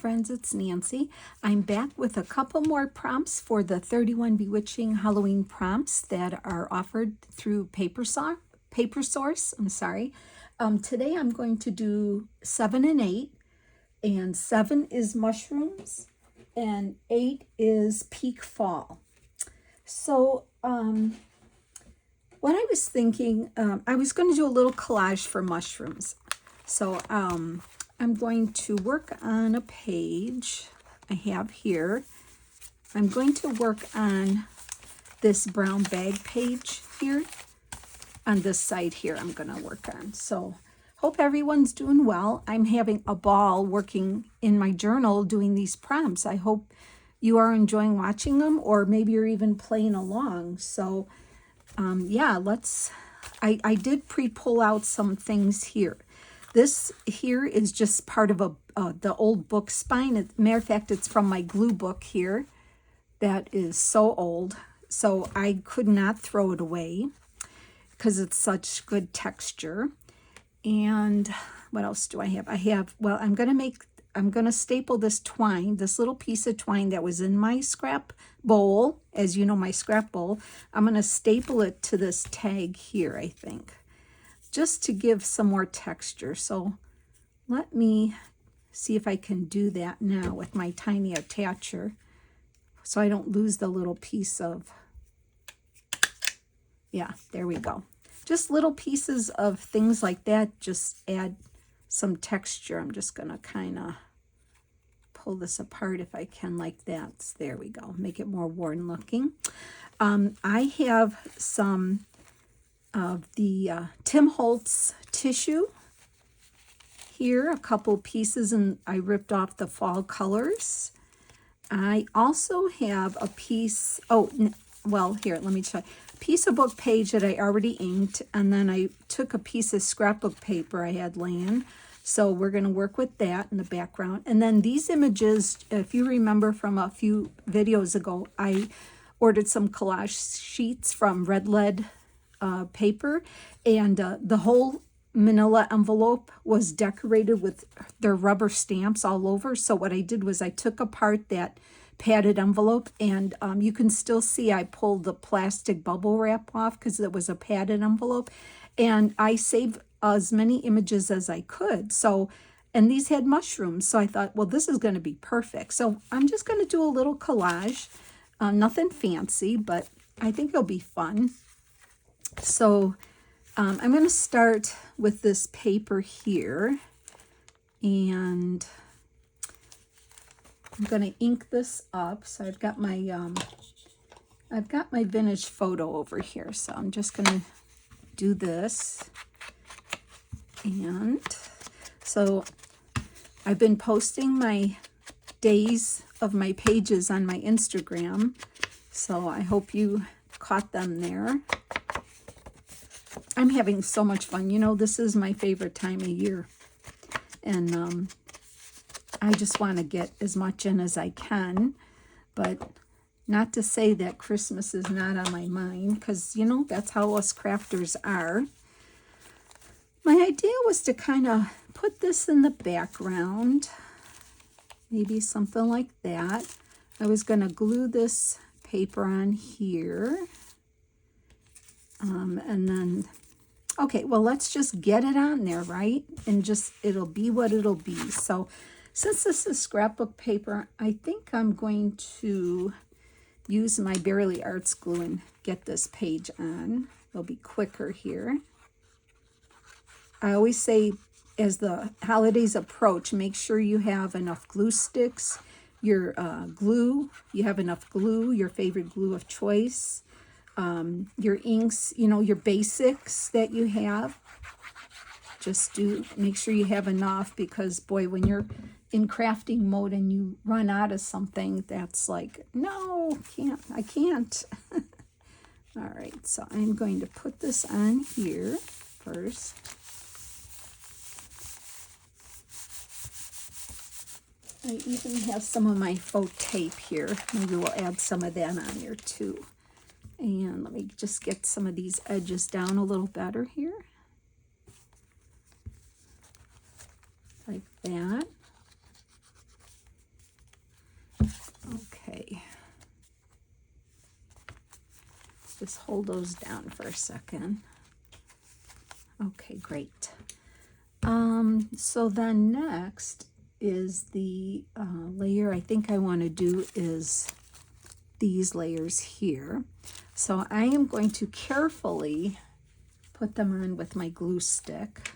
friends, it's Nancy. I'm back with a couple more prompts for the 31 Bewitching Halloween prompts that are offered through Papersource. Today I'm going to do 7 and 8, and 7 is mushrooms and 8 is peak fall. So what I was thinking, I was going to do a little collage for mushrooms. So I'm going to work on a page I have here. I'm going to work on this brown bag page here. On this side here I'm going to work on. So hope everyone's doing well. I'm having a ball working in my journal doing these prompts. I hope you are enjoying watching them, or maybe you're even playing along. So yeah, I did pre-pull out some things here. This here is just part of the old book spine. Matter of fact, it's from my glue book here. That is so old. So I could not throw it away because it's such good texture. And what else do I have? Well, I'm going to staple this twine, this little piece of twine that was in my scrap bowl. As you know, my scrap bowl. I'm going to staple it to this tag here, I think, just to give some more texture. So let me see if I can do that now with my tiny attacher so I don't lose the little piece of, yeah, there we go. Just little pieces of things like that just add some texture. I'm just going to kind of pull this apart if I can, like that. There we go. Make it more worn looking. I have some of the Tim Holtz tissue here, a couple pieces, and I ripped off the fall colors. I also have a piece, well, here, let me try. Piece of book page that I already inked, and then I took a piece of scrapbook paper I had laying. So we're going to work with that in the background. And then these images, if you remember from a few videos ago, I ordered some collage sheets from Red Lead paper, and the whole manila envelope was decorated with their rubber stamps all over. So what I did was I took apart that padded envelope, and you can still see I pulled the plastic bubble wrap off because it was a padded envelope, and I saved as many images as I could. So, and these had mushrooms, so I thought, well, this is going to be perfect. So I'm just going to do a little collage, nothing fancy, but I think it'll be fun. So I'm going to start with this paper here, and I'm going to ink this up. So I've got my vintage photo over here. So I'm just going to do this. And so I've been posting my days of my pages on my Instagram. So I hope you caught them there. I'm having so much fun. You know, this is my favorite time of year. And I just want to get as much in as I can. But not to say that Christmas is not on my mind, because, you know, that's how us crafters are. My idea was to kind of put this in the background. Maybe something like that. I was going to glue this paper on here. And then, okay, well, let's just get it on there, right? And just, it'll be what it'll be. So since this is scrapbook paper, I think I'm going to use my Barely Arts glue and get this page on. It'll be quicker here. I always say, as the holidays approach, make sure you have enough glue sticks, your glue, you have enough glue, your favorite glue of choice, your inks, you know, your basics that you have. Just make sure you have enough, because boy, when you're in crafting mode and you run out of something, that's like, no, I can't. All right, so I'm going to put this on here first. I even have some of my faux tape here. Maybe we'll add some of that on here too. And let me just get some of these edges down a little better here. Like that. Just hold those down for a second. Okay, great. So then next is the layer I think I want to do is these layers here. So I am going to carefully put them on with my glue stick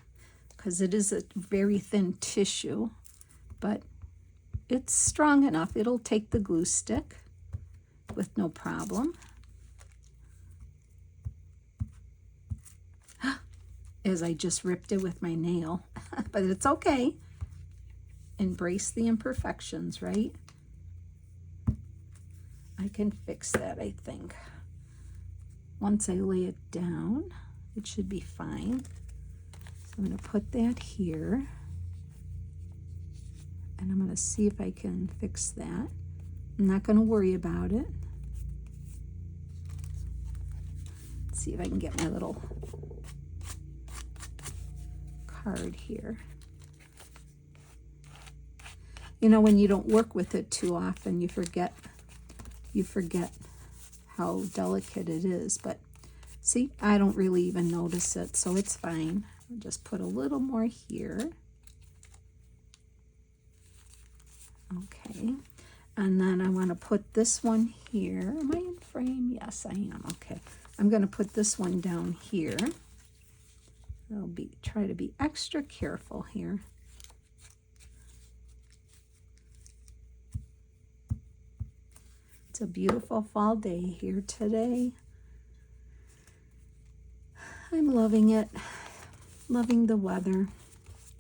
because it is a very thin tissue, but it's strong enough. It'll take the glue stick with no problem. As I just ripped it with my nail, but it's okay. Embrace the imperfections, right? I can fix that, I think. Once I lay it down, it should be fine. So I'm going to put that here. And I'm going to see if I can fix that. I'm not going to worry about it. Let's see if I can get my little card here. You know, when you don't work with it too often, you forget how delicate it is. But see, I don't really even notice it, so it's fine. I'll just put a little more here. Okay, and then I want to put this one here. Am I in frame? Yes, I am. Okay, I'm going to put this one down here. I'll try to be extra careful here. It's a beautiful fall day here today. I'm loving it, loving the weather,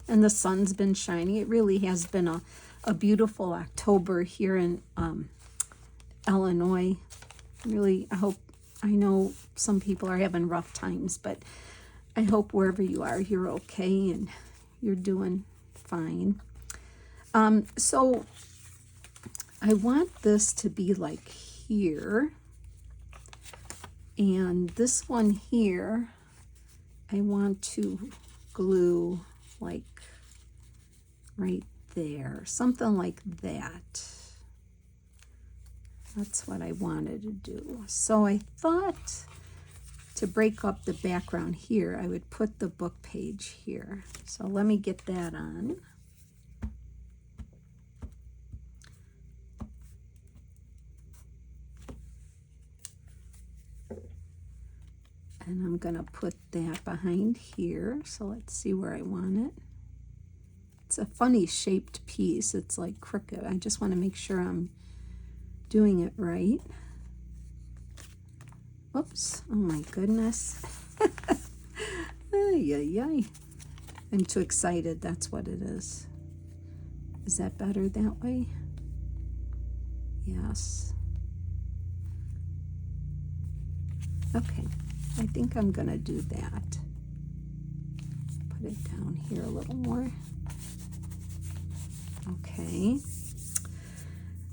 and the sun's been shining. It really has been a beautiful October here in Illinois. Really, I know some people are having rough times, but I hope wherever you are, you're okay and you're doing fine. So I want this to be like here, and this one here, I want to glue like right there, something like that. That's what I wanted to do. So I thought to break up the background here, I would put the book page here. So let me get that on. And I'm going to put that behind here. So let's see where I want it. It's a funny shaped piece. It's like crooked. I just want to make sure I'm doing it right. Oops. Oh my goodness. Ay, ay, ay. I'm too excited. That's what it is. Is that better that way? Yes. Okay. I think I'm going to do that. Put it down here a little more. Okay.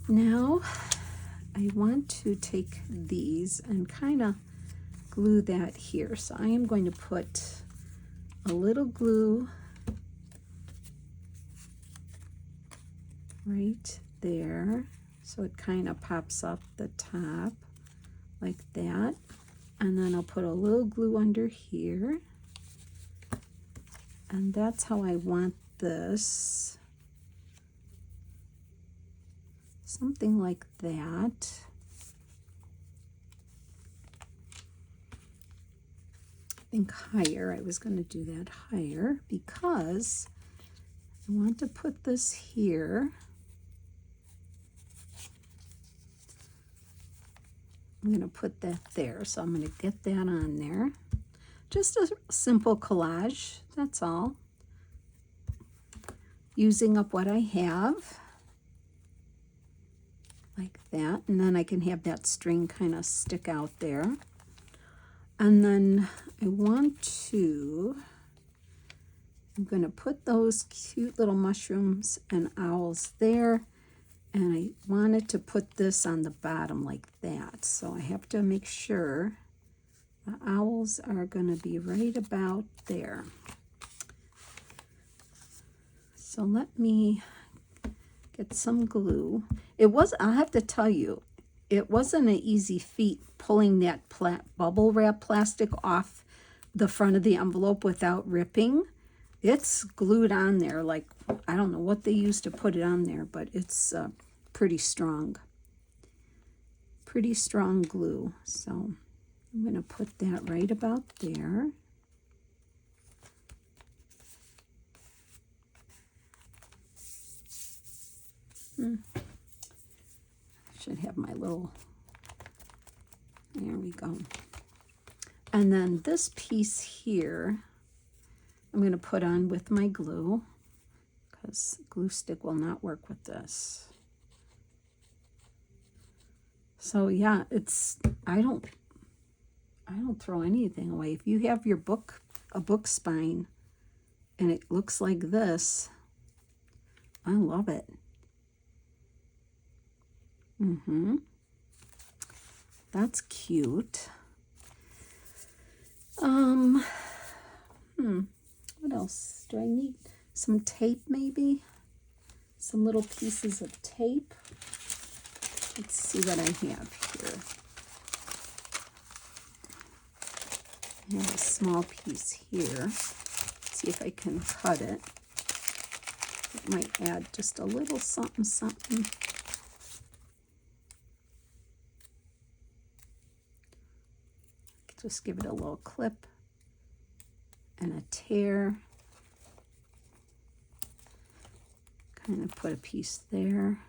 Now I want to take these and kind of glue that here. So I am going to put a little glue right there. So it kind of pops up the top like that. And then I'll put a little glue under here. And that's how I want this. Something like that. I think higher. I was going to do that higher because I want to put this here. I'm going to put that there, so I'm going to get that on there. Just a simple collage, that's all. Using up what I have, like that, and then I can have that string kind of stick out there. And then I'm going to put those cute little mushrooms and owls there. And I wanted to put this on the bottom like that. So I have to make sure the owls are going to be right about there. So let me get some glue. I'll have to tell you, it wasn't an easy feat pulling that bubble wrap plastic off the front of the envelope without ripping. It's glued on there like, I don't know what they used to put it on there, but it's pretty strong. Pretty strong glue. So I'm going to put that right about there. Should have my little, there we go. And then this piece here, I'm going to put on with my glue, because glue stick will not work with this. So yeah, it's, I don't throw anything away. If you have your book, a book spine, and it looks like this, I love it. That's cute. What else do I need? Some tape, maybe? Some little pieces of tape. Let's see what I have here. I have a small piece here. Let's see if I can cut it. It might add just a little something, something. Just give it a little clip and a tear. Kind of put a piece there.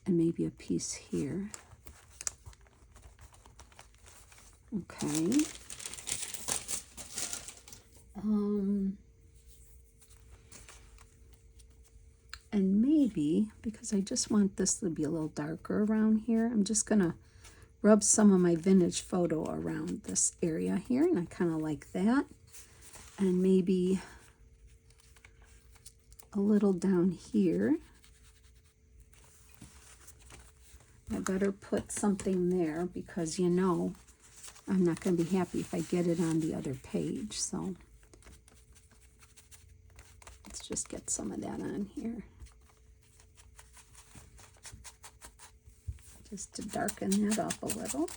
And maybe a piece here. Okay. And maybe, because I just want this to be a little darker around here, I'm just going to rub some of my vintage photo around this area here, and I kind of like that. And maybe a little down here. I better put something there, because you know I'm not going to be happy if I get it on the other page. So let's just get some of that on here, just to darken that up a little.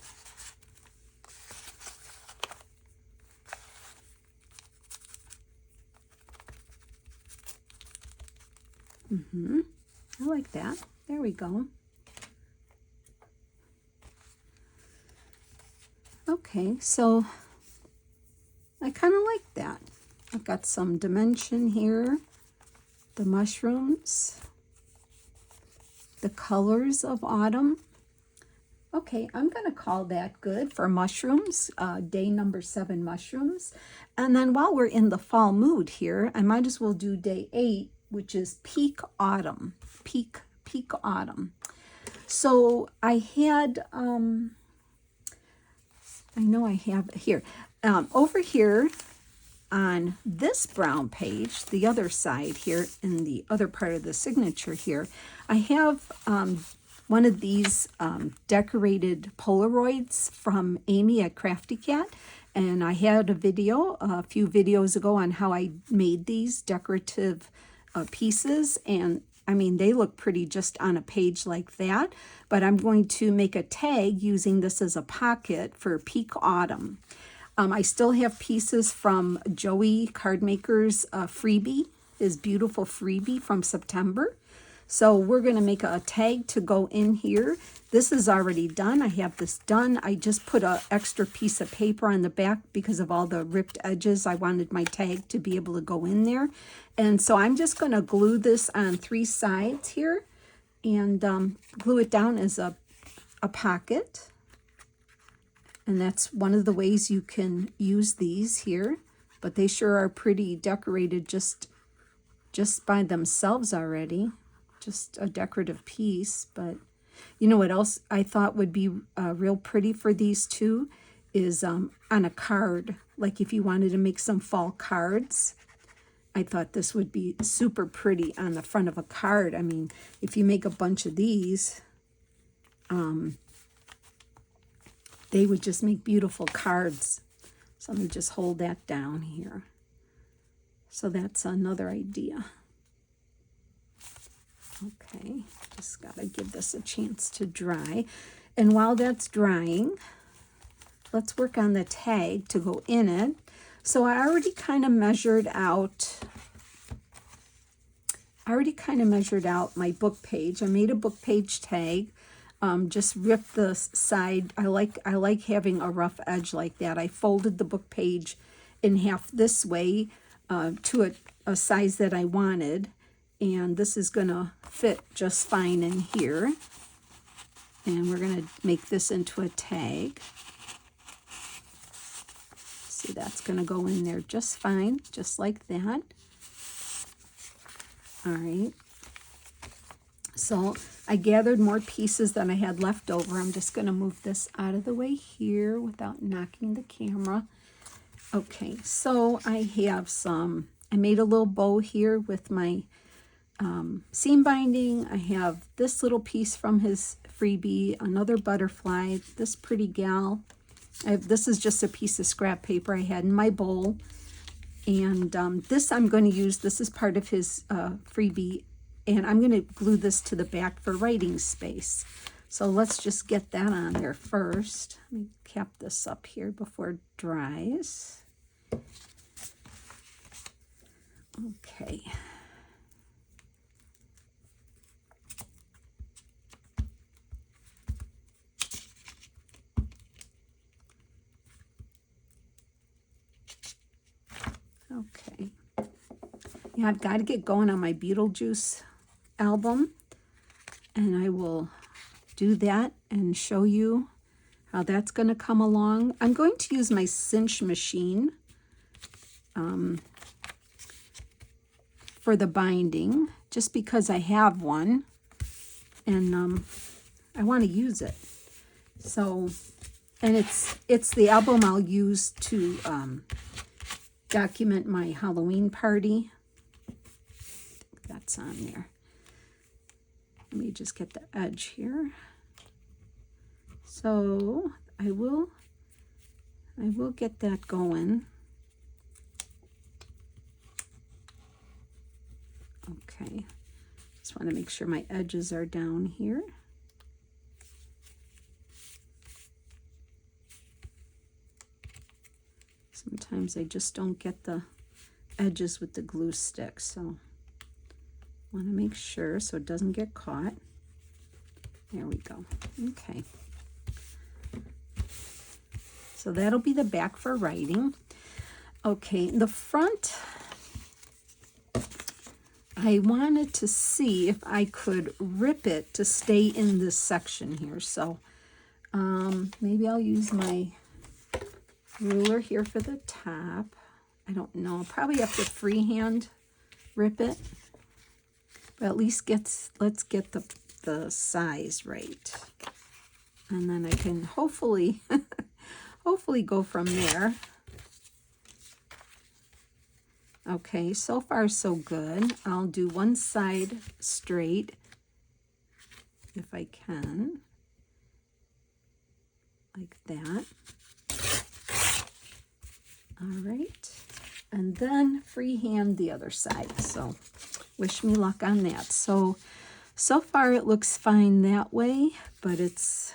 I like that. There we go. Okay, so I kind of like that. I've got some dimension here, the mushrooms, the colors of autumn. Okay, I'm going to call that good for mushrooms, day number 7 mushrooms. And then while we're in the fall mood here, I might as well do day 8, which is peak autumn. Peak autumn. So I had, I know I have here, over here on this brown page, the other side here, in the other part of the signature here, I have one of these decorated Polaroids from Amy at Crafty Cat. And I had a video a few videos ago on how I made these decorative pieces. And I mean, they look pretty just on a page like that. But I'm going to make a tag using this as a pocket for peak autumn. I still have pieces from Joey Cardmaker's freebie, his beautiful freebie from September. So we're going to make a tag to go in here. This is already done. I have this done. I just put an extra piece of paper on the back because of all the ripped edges. I wanted my tag to be able to go in there. And so I'm just going to glue this on 3 sides here and glue it down as a pocket. And that's one of the ways you can use these here. But they sure are pretty decorated just by themselves already. Just a decorative piece. But you know what else I thought would be real pretty for these two is on a card. Like if you wanted to make some fall cards, I thought this would be super pretty on the front of a card. I mean, if you make a bunch of these, they would just make beautiful cards. So let me just hold that down here. So that's another idea. Okay, just gotta give this a chance to dry. And while that's drying, let's work on the tag to go in it. So I already kind of measured out my book page. I made a book page tag. Just ripped the side. I like having a rough edge like that. I folded the book page in half this way to a size that I wanted. And this is going to fit just fine in here. And we're going to make this into a tag. See, that's going to go in there just fine, just like that. All right. So I gathered more pieces than I had left over. I'm just going to move this out of the way here without knocking the camera. Okay, so I have I made a little bow here with my seam binding. I have this little piece from his freebie, another butterfly, this pretty gal. This is just a piece of scrap paper I had in my bowl. And this I'm going to use, this is part of his freebie, and I'm going to glue this to the back for writing space. So let's just get that on there first. Let me cap this up here before it dries. Okay. Okay. Yeah, I've got to get going on my Beetlejuice album, and I will do that and show you how that's going to come along. I'm going to use my cinch machine for the binding, just because I have one, and I want to use it. So, and it's the album I'll use to document my Halloween party. I think that's on there. Let me just get the edge here. So I will get that going. Okay, just want to make sure my edges are down here. Sometimes I just don't get the edges with the glue stick, so want to make sure so it doesn't get caught. There we go. Okay. So that'll be the back for writing. Okay, the front, I wanted to see if I could rip it to stay in this section here. So maybe I'll use my ruler here for the top. I don't know. I'll probably have to freehand rip it. But at least let's get the size right. And then I can hopefully go from there. Okay, so far so good. I'll do one side straight if I can, like that. All right, and then freehand the other side. So wish me luck on that. So far it looks fine that way, but it's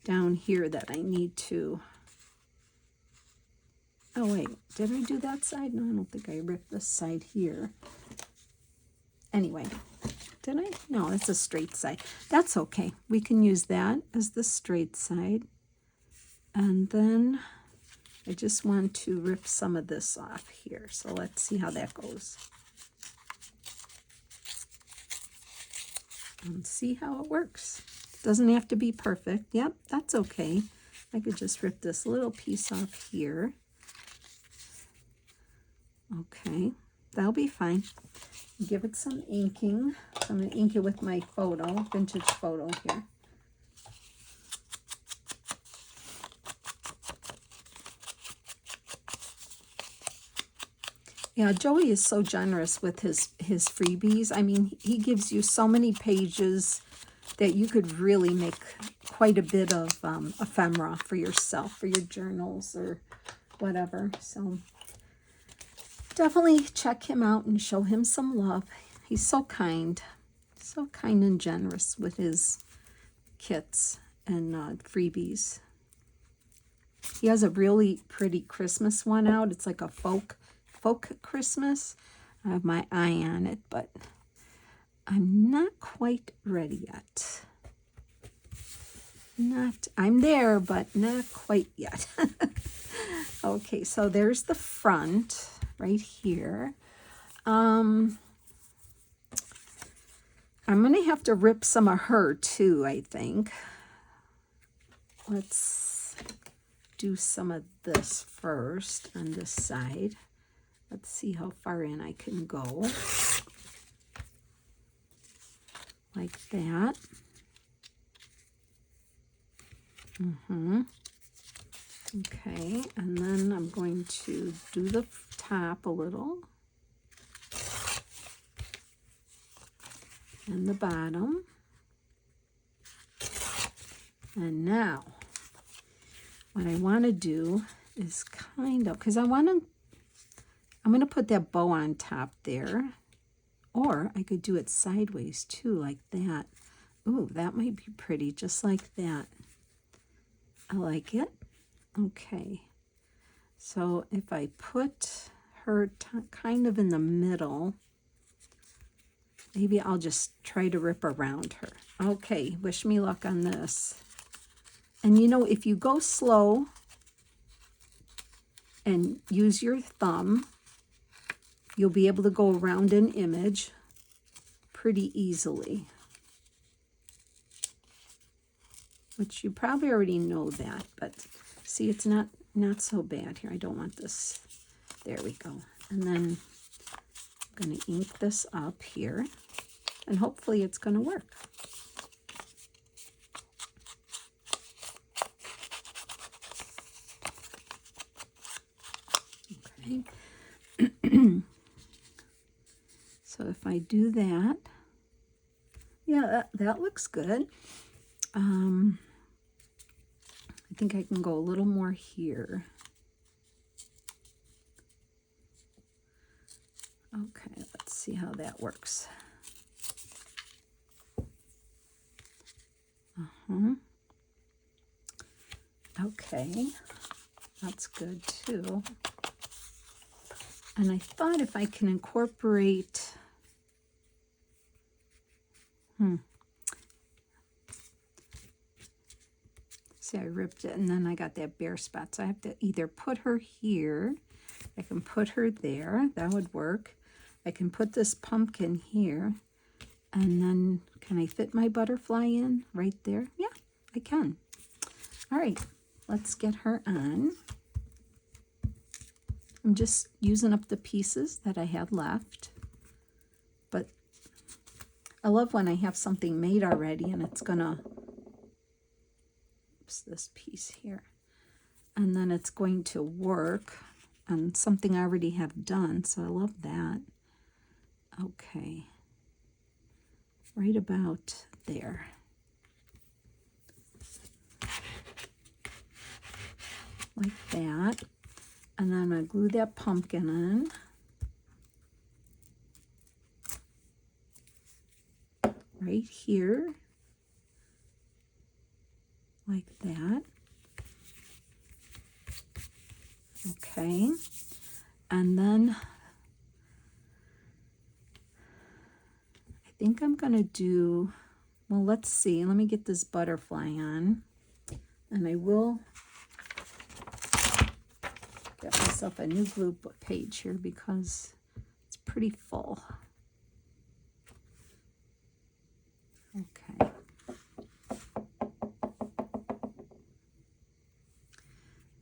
down here that I need to. Oh wait, did I do that side? No, I don't think I ripped this side here. Anyway, did I? No, it's a straight side. That's okay. We can use that as the straight side. And then I just want to rip some of this off here. So let's see how that goes. And see how it works. Doesn't have to be perfect. Yep, that's okay. I could just rip this little piece off here. Okay, that'll be fine. Give it some inking. I'm going to ink it with my vintage photo here. Yeah, Joey is so generous with his freebies. I mean, he gives you so many pages that you could really make quite a bit of ephemera for yourself, for your journals or whatever. So definitely check him out and show him some love. He's so kind. So kind and generous with his kits and freebies. He has a really pretty Christmas one out. It's like a folk Christmas. I have my eye on it, but I'm not quite ready yet. I'm there, but not quite yet. Okay, so there's the front right here. I'm going to have to rip some of her too, I think. Let's do some of this first on this side. Let's see how far in I can go. Like that. Okay, and then I'm going to do the top a little. And the bottom. And now, what I want to do is kind of, because I'm going to put that bow on top there. Or I could do it sideways too, like that. Ooh, that might be pretty, just like that. I like it. Okay. So if I put her kind of in the middle, maybe I'll just try to rip around her. Okay, wish me luck on this. And you know, if you go slow and use your thumb, you'll be able to go around an image pretty easily. Which you probably already know that, but see, it's not so bad here. I don't want this. There we go. And then I'm going to ink this up here, and hopefully it's going to work. Okay. So if I do that, yeah, that looks good. I think I can go a little more here. Okay, let's see how that works. Okay, that's good too. And I thought if I can incorporate, see, I ripped it and then I got that bare spot. So I have to either put her here, I can put her there, that would work. I can put this pumpkin here, and then can I fit my butterfly in right there? Yeah, I can. All right, let's get her on. I'm just using up the pieces that I had left, but I love when I have something made already and it's gonna, oops, this piece here, and then it's going to work on something I already have done, so I love that. Okay, right about there. Like that. And then I'm going to glue that pumpkin in. Right here. Like that. Okay. And then I think I'm going to do, well, let's see. Let me get this butterfly on. And I will get myself a new glue page here because it's pretty full. Okay.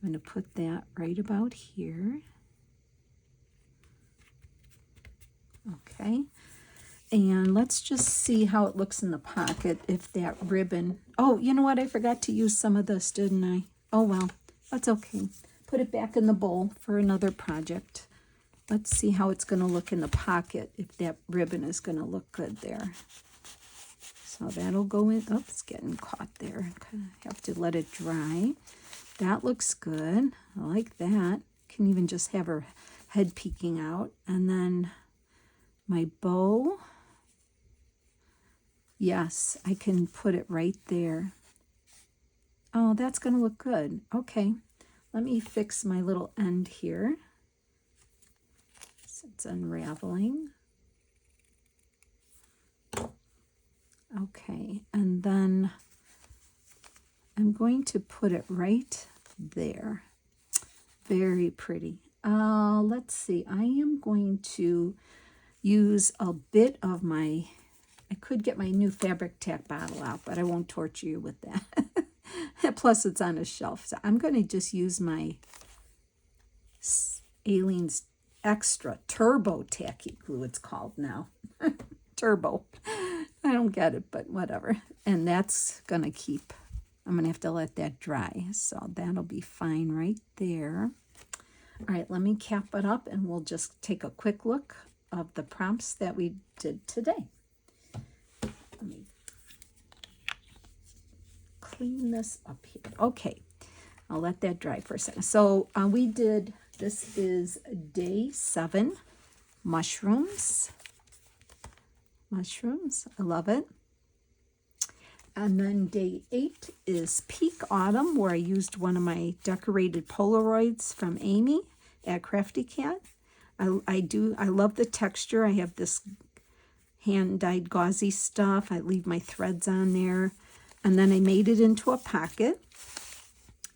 I'm going to put that right about here. Okay. And let's just see how it looks in the pocket if that ribbon... Oh, you know what? I forgot to use some of this, didn't I? Oh, well, that's okay. Put it back in the bowl for another project. Let's see how it's going to look in the pocket, if that ribbon is going to look good there. So that'll go in. Oops, it's getting caught there. Okay, have to let it dry. That looks good. I like that. Can even just have her head peeking out. And then my bow. Yes, I can put it right there. Oh, that's going to look good. Okay, let me fix my little end here. So it's unraveling. Okay, and then I'm going to put it right there. Very pretty. Let's see, I am going to use a bit of my, I could get my new fabric tack bottle out, but I won't torture you with that. Plus it's on a shelf. So I'm going to just use my Aleene's Extra Turbo Tacky Glue, it's called now. Turbo. I don't get it, but whatever. And that's going to keep, I'm going to have to let that dry. So that'll be fine right there. All right, let me cap it up and we'll just take a quick look of the prompts that we did today. Let me clean this up here. Okay, I'll let that dry for a second. So we did, this is day 7, mushrooms. Mushrooms, I love it. And then day 8 is Peak Autumn, where I used one of my decorated Polaroids from Amy at Crafty Cat. I love the texture. I have this hand-dyed gauzy stuff. I leave my threads on there. And then I made it into a pocket.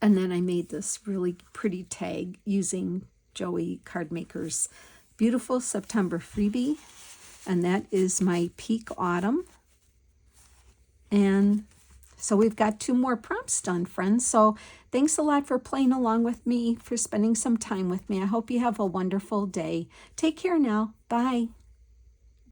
And then I made this really pretty tag using Joey Cardmaker's beautiful September freebie. And that is my Peak Autumn. And so we've got 2 more prompts done, friends. So thanks a lot for playing along with me, for spending some time with me. I hope you have a wonderful day. Take care now. Bye.